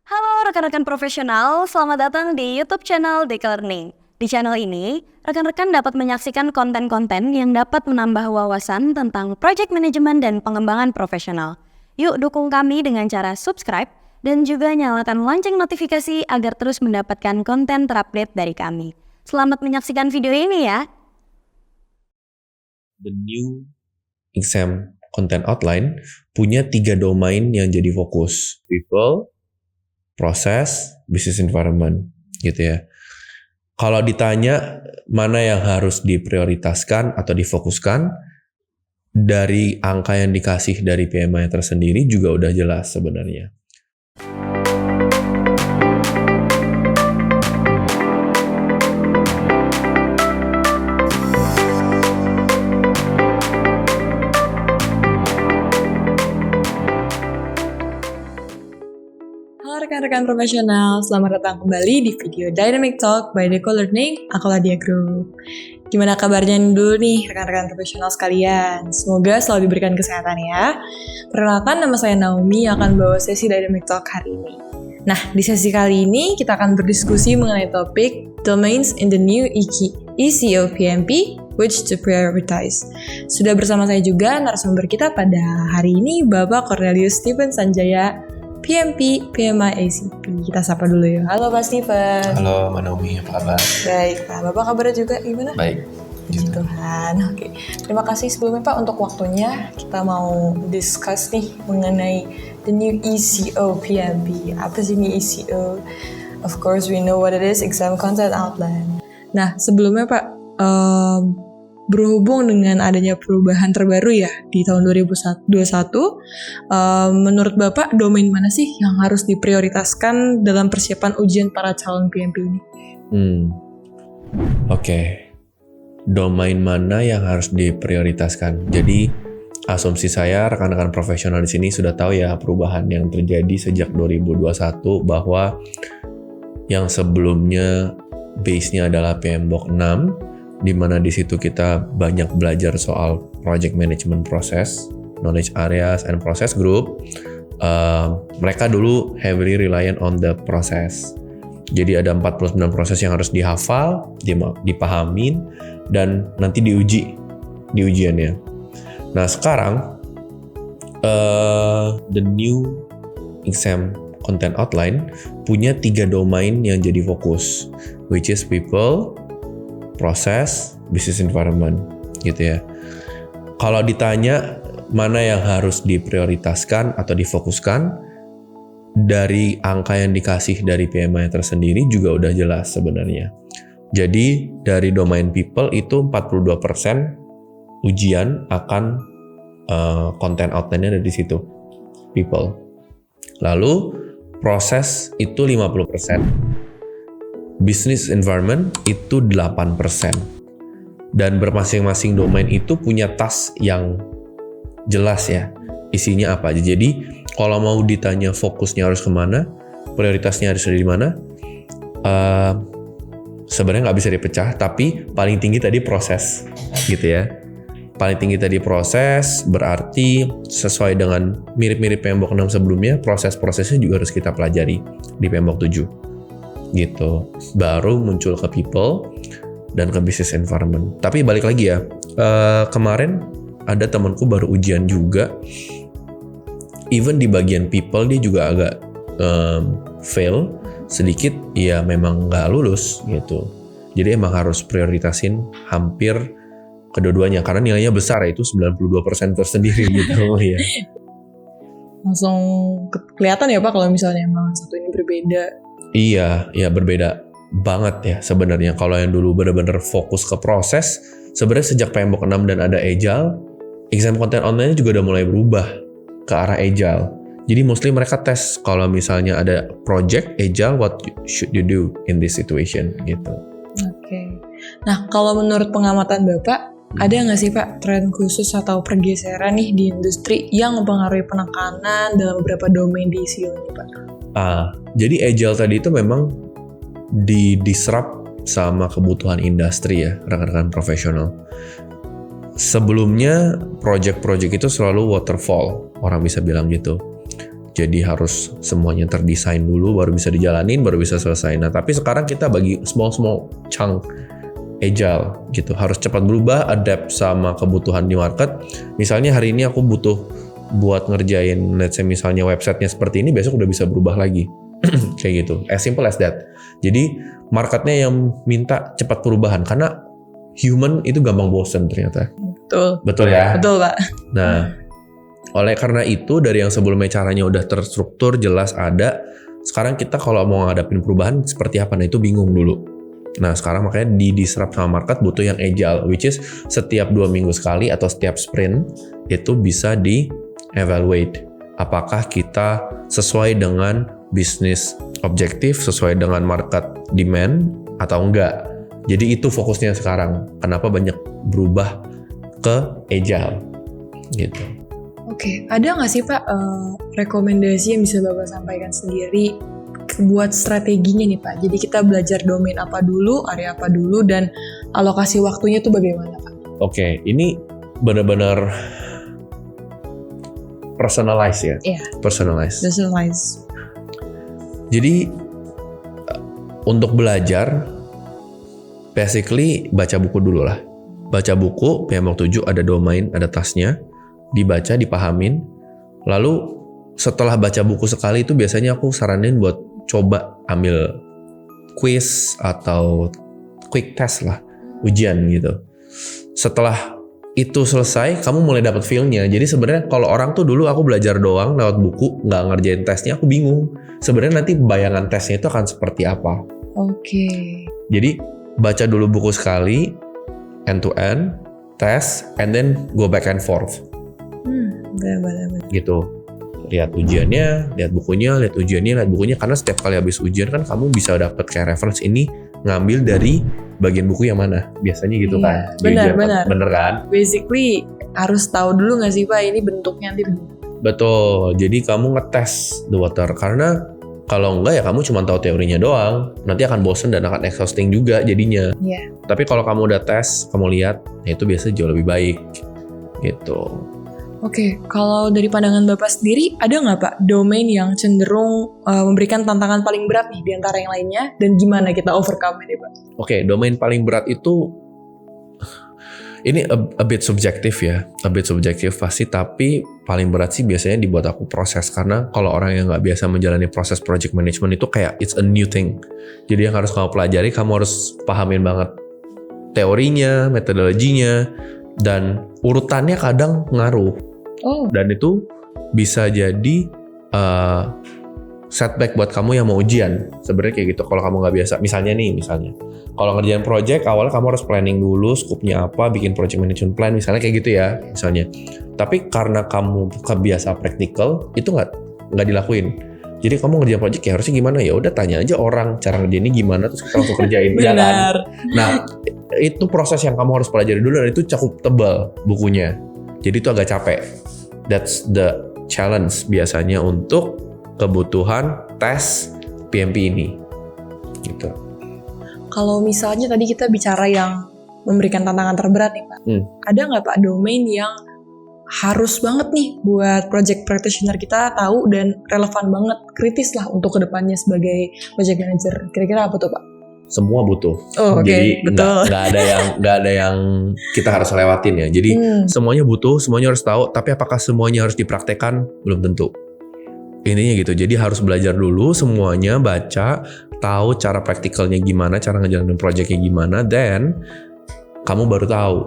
Halo rekan-rekan profesional, selamat datang di YouTube channel Deka Learning. Di channel ini, rekan-rekan dapat menyaksikan konten-konten yang dapat menambah wawasan tentang project management dan pengembangan profesional. Yuk dukung kami dengan cara subscribe dan juga nyalakan lonceng notifikasi agar terus mendapatkan konten terupdate dari kami. Selamat menyaksikan video ini ya. The new exam content outline punya 3 domain yang jadi fokus. People, proses, business environment, gitu ya. Kalau ditanya mana yang harus diprioritaskan atau difokuskan, dari angka yang dikasih dari PMI tersendiri juga udah jelas sebenarnya. Halo rekan-rekan profesional, selamat datang kembali di video Dynamic Talk by Deka Learning, aku Ladia Group. Gimana kabarnya dulu nih rekan-rekan profesional sekalian? Semoga selalu diberikan kesehatan ya. Perkenalkan, nama saya Naomi yang akan bawa sesi Dynamic Talk hari ini. Nah, di sesi kali ini kita akan berdiskusi mengenai topik Domains in the New ECO PMP, which to prioritize. Sudah bersama saya juga narasumber kita pada hari ini, Bapak Cornelius Stephen Sanjaya, PMP, PMI, ACP. Kita sapa dulu ya. Halo Pak Steven. Halo Mbak Naomi, apa kabar? Baik Pak, Bapak kabarnya juga gimana? Baik. Puji Tuhan. Oke. Terima kasih sebelumnya Pak untuk waktunya. Kita mau discuss nih mengenai the new ECO PMP. Apa sih ini ECO? Of course we know what it is, Exam Content Outline. Nah, sebelumnya Pak, berhubung dengan adanya perubahan terbaru ya di tahun 2021, menurut Bapak domain mana sih yang harus diprioritaskan dalam persiapan ujian para calon PMP ini? Oke. Domain mana yang harus diprioritaskan? Jadi asumsi saya rekan-rekan profesional di sini sudah tahu ya perubahan yang terjadi sejak 2021 bahwa yang sebelumnya base-nya adalah PMBOK 6, di mana di situ kita banyak belajar soal project management process, knowledge areas, and process group. Mereka dulu heavily reliant on the process. Jadi ada 49 proses yang harus dihafal, dipahamin, dan nanti diuji di ujiannya. Nah sekarang, the new exam content outline punya 3 domain yang jadi fokus, which is people, proses, business environment, gitu ya. Kalau ditanya mana yang harus diprioritaskan atau difokuskan, dari angka yang dikasih dari PMI tersendiri juga udah jelas sebenarnya. Jadi dari domain people itu 42% ujian akan content outline-nya ada di situ, people. Lalu proses itu 50%. Business environment itu 8%. Dan bermasing-masing domain itu punya task yang jelas ya. Isinya apa aja. Jadi kalau mau ditanya fokusnya harus kemana, prioritasnya harus ada di mana, sebenarnya nggak bisa dipecah, tapi paling tinggi tadi proses gitu ya. Paling tinggi tadi proses, berarti sesuai dengan mirip-mirip PMBOK 6 sebelumnya, proses-prosesnya juga harus kita pelajari di PMBOK 7. Gitu, baru muncul ke people dan ke business environment. Tapi balik lagi ya, kemarin ada temanku baru ujian juga, even di bagian people dia juga agak fail sedikit, ya memang nggak lulus gitu. Jadi emang harus prioritasin hampir kedua-duanya karena nilainya besar, yaitu 92% tersendiri gitu ya. Langsung kelihatan ya Pak kalau misalnya emang satu ini berbeda. Iya, ya berbeda banget ya sebenarnya. Kalau yang dulu benar-benar fokus ke proses, sebenarnya sejak PMBOK 6 dan ada Agile, exam content online juga udah mulai berubah ke arah Agile. Jadi mostly mereka tes kalau misalnya ada project Agile, what should you do in this situation gitu. Oke. Nah, kalau menurut pengamatan Bapak, ada nggak sih Pak tren khusus atau pergeseran nih di industri yang mempengaruhi penekanan dalam beberapa domain di ECO ini Pak? Jadi Agile tadi itu memang disrupt sama kebutuhan industri ya, rekan-rekan profesional. Sebelumnya project-project itu selalu waterfall, orang bisa bilang gitu. Jadi harus semuanya terdesain dulu, baru bisa dijalanin, baru bisa selesai. Nah, tapi sekarang kita bagi small chunk agile gitu. Harus cepat berubah, adapt sama kebutuhan di market. Misalnya hari ini aku butuh buat ngerjain, let's say misalnya websitenya seperti ini, besok udah bisa berubah lagi. Kayak gitu. As simple as that. Jadi marketnya yang minta cepat perubahan karena human itu gampang bosen ternyata. Betul. Betul ya? Betul, Pak. Nah, oleh karena itu dari yang sebelumnya caranya udah terstruktur, jelas ada, sekarang kita kalau mau ngadapin perubahan seperti apa, nah itu bingung dulu. Nah sekarang makanya di-disrupt sama market butuh yang agile, which is setiap 2 minggu sekali atau setiap sprint itu bisa di-evaluate. Apakah kita sesuai dengan bisnis objektif, sesuai dengan market demand atau enggak. Jadi itu fokusnya sekarang. Kenapa banyak berubah ke agile gitu. Oke, ada nggak sih Pak rekomendasi yang bisa Bapak sampaikan sendiri buat strateginya nih Pak? Jadi kita belajar domain apa dulu, area apa dulu, dan alokasi waktunya tuh bagaimana Pak? Oke, ini benar-benar personalize ya? Iya. Personalize. Personalize. Jadi untuk belajar, basically baca buku dulu lah. Baca buku, PMBOK 7 ada domain, ada tasnya, dibaca, dipahamin. Lalu setelah baca buku sekali itu biasanya aku saranin buat coba ambil quiz atau quick test lah, ujian gitu. Setelah itu selesai, kamu mulai dapat feel-nya. Jadi sebenarnya kalau orang tuh dulu aku belajar doang lewat buku, nggak ngerjain tesnya, aku bingung. Sebenarnya nanti bayangan tesnya itu akan seperti apa. Oke. Jadi baca dulu buku sekali, end to end, tes, and then go back and forth. Benar-benar. Gitu. Lihat ujiannya, lihat bukunya, lihat ujiannya, lihat bukunya. Karena setiap kali habis ujian kan kamu bisa dapat kayak reference ini ngambil dari bagian buku yang mana. Biasanya gitu kan. Di ujian. Benar. Bener kan? Basically harus tahu dulu nggak sih Pak ini bentuknya nanti. Betul. Jadi kamu ngetes the water. Karena kalau enggak ya kamu cuma tahu teorinya doang. Nanti akan bosen dan akan exhausting juga jadinya. Iya. Tapi kalau kamu udah tes, kamu lihat, ya itu biasanya jauh lebih baik. Gitu. Oke, kalau dari pandangan Bapak sendiri, ada nggak Pak domain yang cenderung memberikan tantangan paling berat nih di antara yang lainnya, dan gimana kita overcome ini Pak? Oke, domain paling berat itu, ini a bit subjektif ya, a bit subjektif pasti, tapi paling berat sih biasanya dibuat aku proses, karena kalau orang yang nggak biasa menjalani proses project management itu kayak it's a new thing. Jadi yang harus kamu pelajari, kamu harus pahamin banget teorinya, metodologinya, dan urutannya kadang ngaruh. Oh. Dan itu bisa jadi setback buat kamu yang mau ujian. Sebenarnya kayak gitu kalau kamu nggak biasa. Misalnya kalau ngerjain project awalnya kamu harus planning dulu scope-nya apa, bikin project management plan misalnya kayak gitu ya misalnya. Tapi karena kamu kebiasa praktikal itu nggak dilakuin. Jadi kamu ngerjain project ya harusnya gimana, ya udah tanya aja orang cara ngerjainnya gimana terus kita langsung kerjain. Benar. Nah itu proses yang kamu harus pelajari dulu dan itu cukup tebal bukunya. Jadi itu agak capek. That's the challenge biasanya untuk kebutuhan tes PMP ini. Gitu. Kalau misalnya tadi kita bicara yang memberikan tantangan terberat nih Pak, ada nggak Pak domain yang harus banget nih buat project practitioner kita tahu dan relevan banget, kritis lah untuk kedepannya sebagai project manager? Kira-kira apa tuh Pak? Semua butuh. Oh, oke. Jadi Betul. nggak ada yang kita harus lewatin ya. Jadi semuanya butuh, semuanya harus tahu. Tapi apakah semuanya harus dipraktekkan? Belum tentu. Intinya gitu. Jadi harus belajar dulu semuanya, baca, tahu cara praktikalnya gimana, cara ngejalanin projectnya gimana. Then kamu baru tahu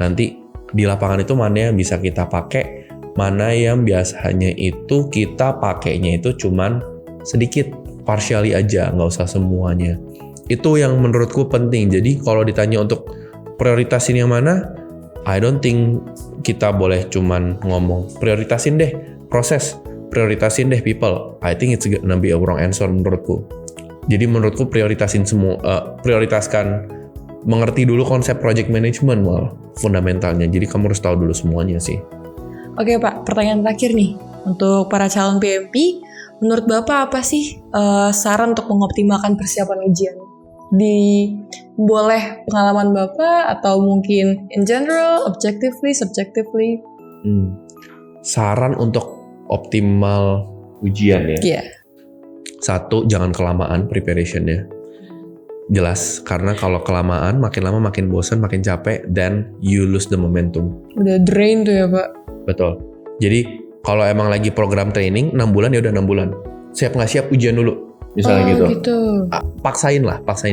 nanti di lapangan itu mana yang bisa kita pakai, mana yang biasanya itu kita pakainya itu cuman sedikit, partially aja, nggak usah semuanya. Itu yang menurutku penting. Jadi kalau ditanya untuk prioritasin yang mana, I don't think kita boleh cuman ngomong prioritasin deh proses, prioritasin deh people. I think it's gonna be a wrong answer menurutku. Jadi menurutku prioritasin semua, prioritaskan mengerti dulu konsep project management malah fundamentalnya. Jadi kamu harus tahu dulu semuanya sih. Oke Pak, pertanyaan terakhir nih untuk para calon PMP. Menurut Bapak apa sih saran untuk mengoptimalkan persiapan ujian? Boleh pengalaman Bapak atau mungkin in general, objectively, subjectively? Saran untuk optimal ujian ya. Iya. Satu, jangan kelamaan preparationnya. Jelas, karena kalau kelamaan makin lama makin bosan, makin capek, then you lose the momentum. Udah drain tuh ya Pak. Betul. Jadi kalau emang lagi program training 6 bulan ya udah 6 bulan. Siap nggak siap ujian dulu. Misalnya gitu. Paksain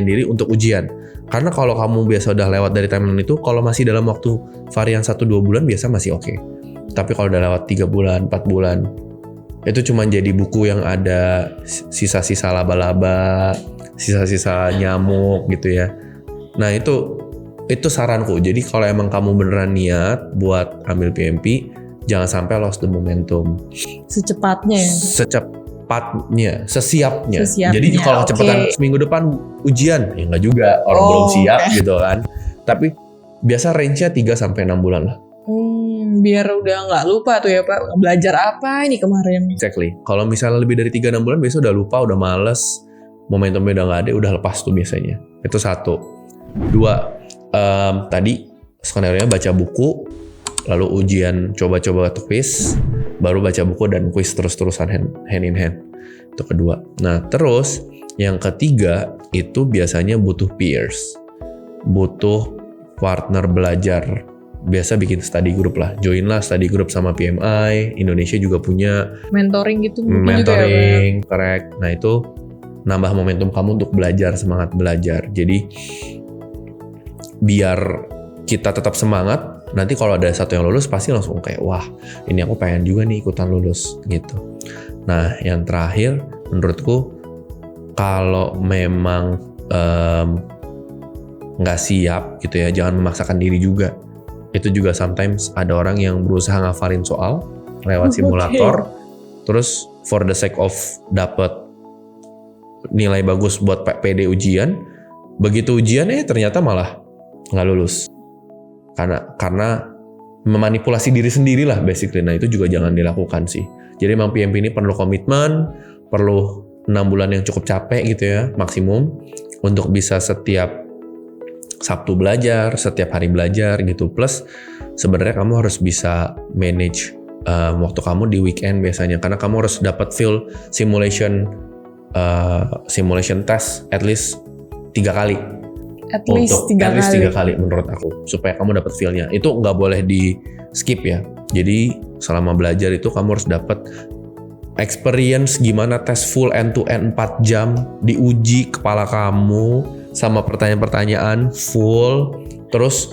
diri untuk ujian. Karena kalau kamu biasa udah lewat dari timeline itu, kalau masih dalam waktu varian 1-2 bulan biasa masih oke. Tapi kalau udah lewat 3 bulan, 4 bulan, itu cuma jadi buku yang ada sisa-sisa laba-laba, sisa-sisa nyamuk gitu ya. Nah itu saranku. Jadi kalau emang kamu beneran niat buat ambil PMP, jangan sampai lost the momentum. Secepatnya ya. Sesiapnya. Jadi kalau kecepatan seminggu depan ujian, ya nggak juga, orang belum siap gitu kan. Tapi biasa range-nya 3-6 bulan lah. Biar udah nggak lupa tuh ya Pak, belajar apa ini kemarin. Exactly. Kalau misalnya lebih dari 3-6 bulan, biasa udah lupa, udah males, momentumnya udah nggak ada, udah lepas tuh biasanya. Itu 1. 2, tadi skenario-nya baca buku, lalu ujian coba-coba quiz, baru baca buku dan quiz terus-terusan hand in hand. Itu kedua. Nah terus yang ketiga itu biasanya butuh peers, butuh partner belajar. Biasa bikin study group lah, join lah study group sama PMI. Indonesia juga punya mentoring gitu. Mentoring, juga ya, correct. Nah itu nambah momentum kamu untuk belajar, semangat belajar. Jadi biar kita tetap semangat. Nanti kalau ada satu yang lulus pasti langsung kayak wah ini aku pengen juga nih ikutan lulus gitu. Nah yang terakhir menurutku kalau memang nggak siap gitu ya, jangan memaksakan diri juga. Itu juga sometimes ada orang yang berusaha ngafalin soal lewat simulator, terus for the sake of dapet nilai bagus buat PD ujian, begitu ujian ternyata malah nggak lulus. Karena memanipulasi diri sendiri lah basically. Nah itu juga jangan dilakukan sih. Jadi memang PMP ini perlu komitmen, perlu 6 bulan yang cukup capek gitu ya maksimum untuk bisa setiap Sabtu belajar, setiap hari belajar gitu. Plus sebenarnya kamu harus bisa manage waktu kamu di weekend biasanya, karena kamu harus dapat feel simulation test at least 3 kali. At least 3 kali menurut aku, supaya kamu dapat feel-nya. Itu nggak boleh di skip ya. Jadi selama belajar itu kamu harus dapat experience gimana tes full end to end 4 jam, diuji kepala kamu sama pertanyaan-pertanyaan full, terus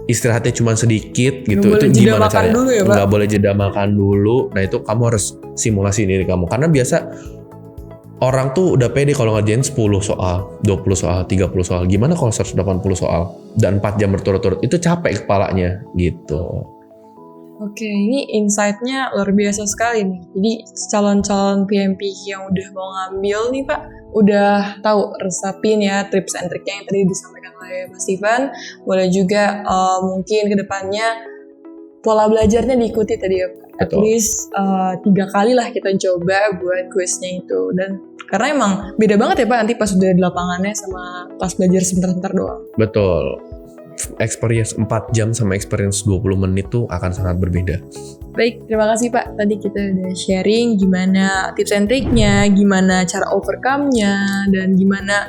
istirahatnya cuma sedikit gitu. Itu gimana caranya? Nggak boleh jeda makan dulu. Nah itu kamu harus simulasi diri kamu, karena biasa orang tuh udah pede kalau ngerjain 10 soal, 20 soal, 30 soal. Gimana kalau 180 soal dan 4 jam berturut-turut? Itu capek kepalanya gitu. Oke, ini insight-nya luar biasa sekali nih. Jadi calon-calon PMP yang udah mau ngambil nih Pak, udah tahu resepin ya, tips and triknya yang tadi disampaikan oleh Mas Steven. Boleh juga mungkin kedepannya pola belajarnya diikuti tadi ya Pak. At least 3 kali lah kita coba buat kuisnya itu. Dan karena emang beda banget ya Pak nanti pas udah di lapangannya sama pas belajar sebentar-sebentar doang. Betul. Experience 4 jam sama experience 20 menit tuh akan sangat berbeda. Baik, terima kasih Pak. Tadi kita udah sharing gimana tips and triknya, gimana cara overcome-nya, dan gimana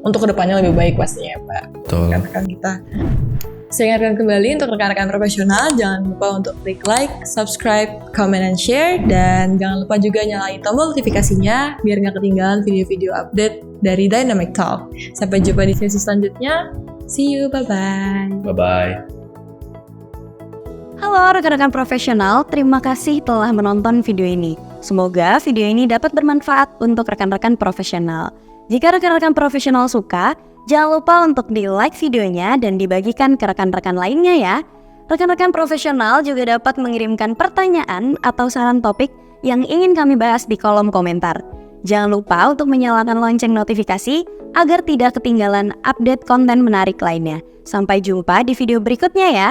untuk kedepannya lebih baik pastinya Pak. Betul. Rekan-rekan kita. Saya ingatkan kembali untuk rekan-rekan profesional, jangan lupa untuk klik like, subscribe, comment, and share. Dan jangan lupa juga nyalain tombol notifikasinya biar nggak ketinggalan video-video update dari Dynamic Talk. Sampai jumpa di sesi selanjutnya. See you, bye-bye. Bye-bye. Halo rekan-rekan profesional, terima kasih telah menonton video ini. Semoga video ini dapat bermanfaat untuk rekan-rekan profesional. Jika rekan-rekan profesional suka, jangan lupa untuk di-like videonya dan dibagikan ke rekan-rekan lainnya ya. Rekan-rekan profesional juga dapat mengirimkan pertanyaan atau saran topik yang ingin kami bahas di kolom komentar. Jangan lupa untuk menyalakan lonceng notifikasi agar tidak ketinggalan update konten menarik lainnya. Sampai jumpa di video berikutnya ya.